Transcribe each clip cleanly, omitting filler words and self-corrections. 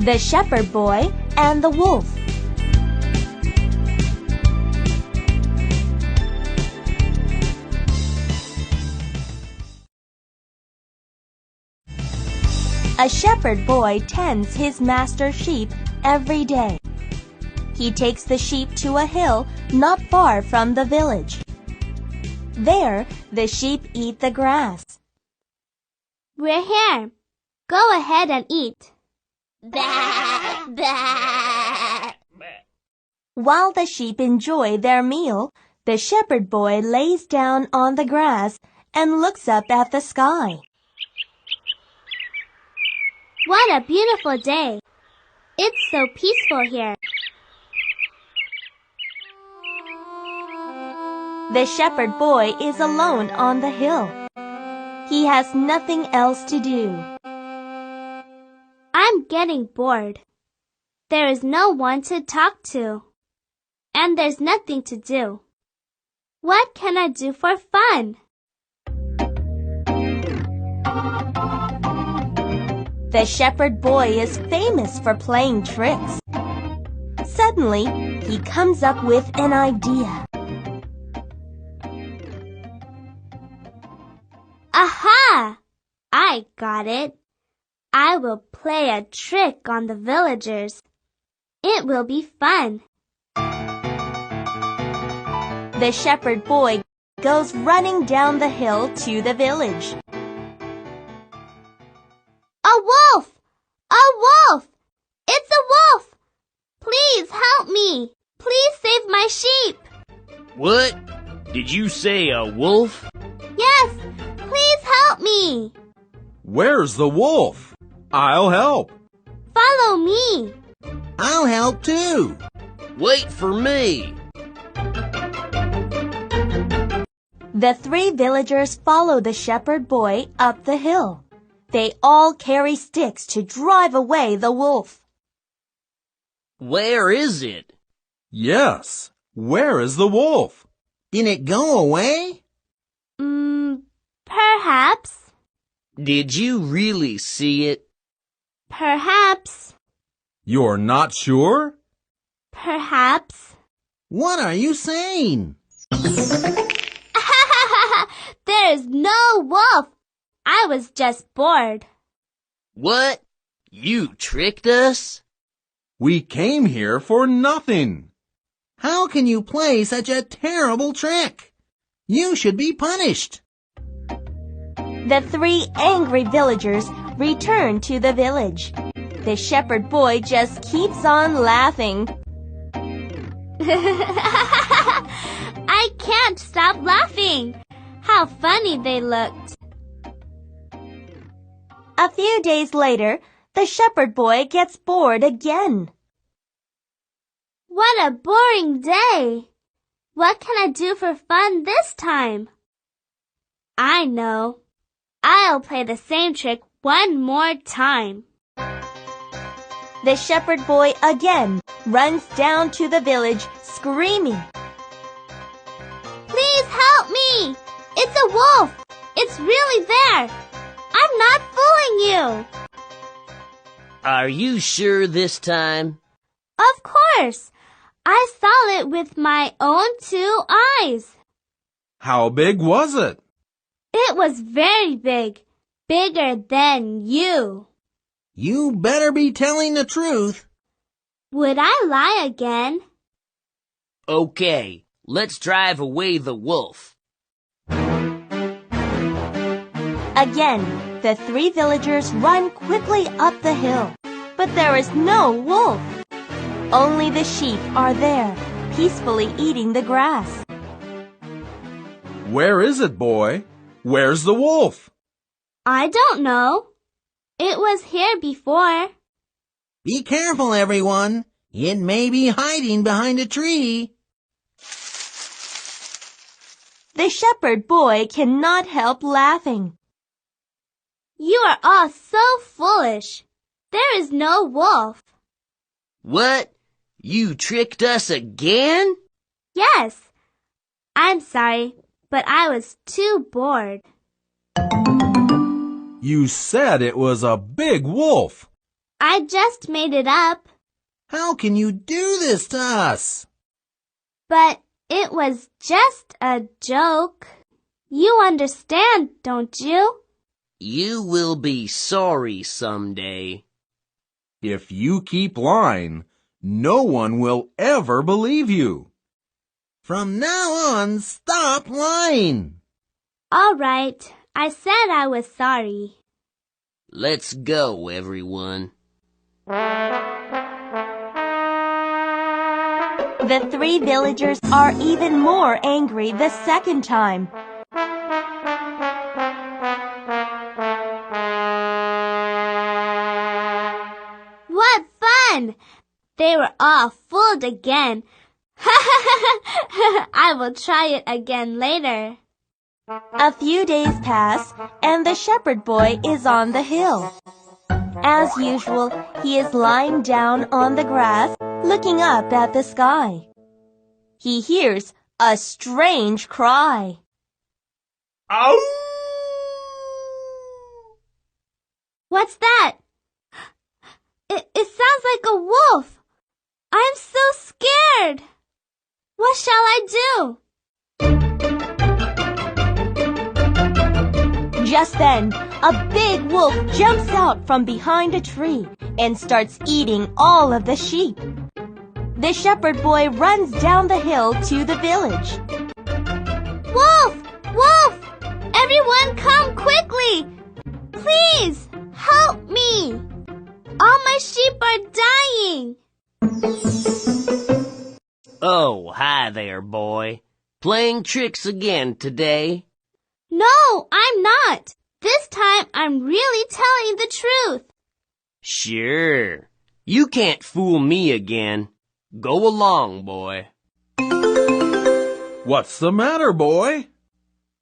The Shepherd Boy and the Wolf. A shepherd boy tends his master's sheep every day. He takes the sheep to a hill not far from the village. There, the sheep eat the grass. "We're here. Go ahead and eat." While the sheep enjoy their meal, the shepherd boy lays down on the grass and looks up at the sky. What a beautiful day. It's so peaceful here. The shepherd boy is alone on the hill. He has nothing else to do. I'm getting bored. There is no one to talk to. And there's nothing to do. What can I do for fun? The shepherd boy is famous for playing tricks. Suddenly, he comes up with an idea. Aha! I got it. I will play a trick on the villagers. It will be fun. The shepherd boy goes running down the hill to the village. A wolf! A wolf! It's a wolf! Please help me! Please save my sheep! What? Did you say a wolf? Yes! Please help me! Where's the wolf? I'll help. Follow me! I'll help too. Wait for me. The three villagers follow the shepherd boy up the hill. They all carry sticks to drive away the wolf. Where is it? Yes, where is the wolf? Did it go away? Perhaps. Did you really see it? Perhaps. You're not sure? Perhaps. What are you saying? There's no wolf. I was just bored. What? You tricked us? We came here for nothing. How can you play such a terrible trick? You should be punished. The three angry villagers return to the village. The shepherd boy just keeps on laughing. I can't stop laughing. How funny they looked. A few days later, the shepherd boy gets bored again. What a boring day. What can I do for fun this time? I know. I'll play the same trick one more time. The shepherd boy again runs down to the village screaming. Please help me! It's a wolf! It's really there! I'm not fooling you! Are you sure this time? Of course! I saw it with my own 2 eyes. How big was it? It was very big. Bigger than you. You better be telling the truth. Would I lie again? Okay, let's drive away the wolf. Again, the three villagers run quickly up the hill, but there is no wolf. Only the sheep are there, peacefully eating the grass. Where is it, boy? Where's the wolf? I don't know. It was here before. Be careful, everyone. It may be hiding behind a tree. The shepherd boy cannot help laughing. You are all so foolish. There is no wolf. What? You tricked us again? Yes. I'm sorry, but I was too bored. You said it was a big wolf. I just made it up. How can you do this to us? But it was just a joke. You understand, don't you? You will be sorry someday. If you keep lying, no one will ever believe you. From now on, stop lying. All right. I said I was sorry. Let's go, everyone. The 3 villagers are even more angry the second time. What fun! They were all fooled again. I will try it again later. A few days pass, and the shepherd boy is on the hill. As usual, he is lying down on the grass, looking up at the sky. He hears a strange cry. Ow! What's that? It sounds like a wolf. I'm so scared. What shall I do? Just then, a big wolf jumps out from behind a tree and starts eating all of the sheep. The shepherd boy runs down the hill to the village. Wolf! Wolf! Everyone come quickly! Please, help me! All my sheep are dying! Oh, hi there, boy. Playing tricks again today? No, I'm not. This time I'm really telling the truth. Sure. You can't fool me again. Go along, boy. What's the matter, boy?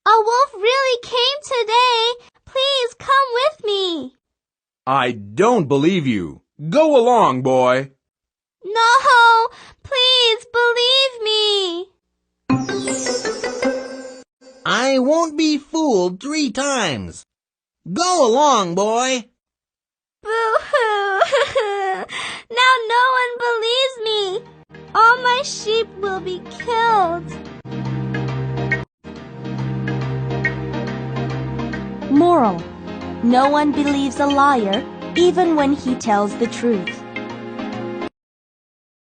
A wolf really came today. Please come with me. I don't believe you. Go along, boy. No, please believe me. I won't be fooled 3 times. Go along, boy. Boo-hoo. Now no one believes me. All my sheep will be killed. Moral: no one believes a liar, even when he tells the truth.